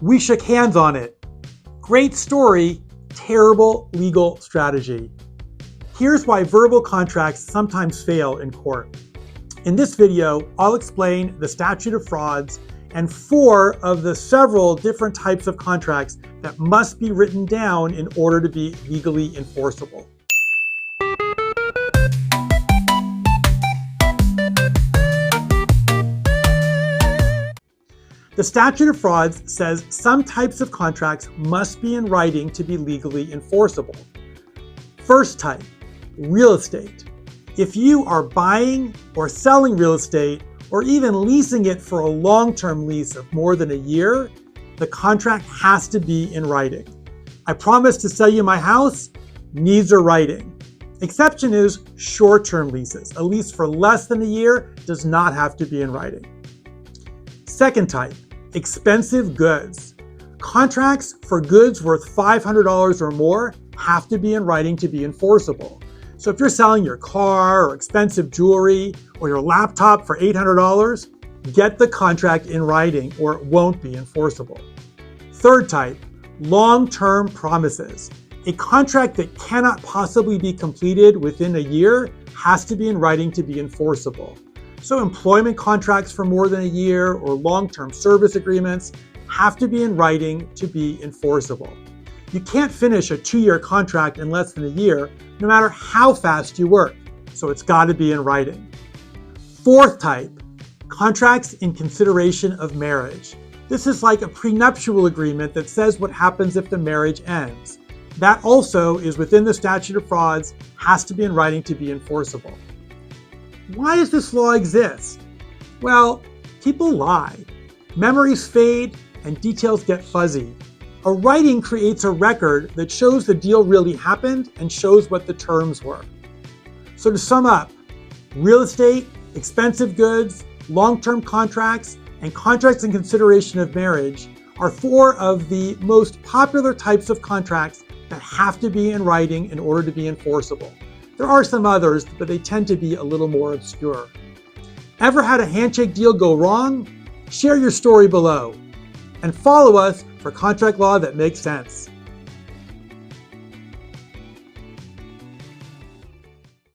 We shook hands on it. Great story, terrible legal strategy. Here's why verbal contracts sometimes fail in court. In this video, I'll explain the Statute of Frauds and 4 of the several different types of contracts that must be written down in order to be legally enforceable. The Statute of Frauds says some types of contracts must be in writing to be legally enforceable. First type, real estate. If you are buying or selling real estate, or even leasing it for a long-term lease of more than a year, the contract has to be in writing. I promise to sell you my house, needs a writing. Exception is short-term leases. A lease for less than a year does not have to be in writing. Second type, expensive goods. Contracts for goods worth $500 or more have to be in writing to be enforceable. So if you're selling your car or expensive jewelry or your laptop for $800, get the contract in writing or it won't be enforceable. Third type, long-term promises. A contract that cannot possibly be completed within a year has to be in writing to be enforceable. So employment contracts for more than a year or long-term service agreements have to be in writing to be enforceable. You can't finish a 2-year contract in less than a year, no matter how fast you work, so it's got to be in writing. Fourth type, contracts in consideration of marriage. This is like a prenuptial agreement that says what happens if the marriage ends. That also is within the Statute of Frauds, has to be in writing to be enforceable. Why does this law exist? Well, people lie. Memories fade and details get fuzzy. A writing creates a record that shows the deal really happened and shows what the terms were. So to sum up, real estate, expensive goods, long-term contracts, and contracts in consideration of marriage are 4 of the most popular types of contracts that have to be in writing in order to be enforceable. There are some others, but they tend to be a little more obscure. Ever had a handshake deal go wrong? Share your story below. And follow us for contract law that makes sense.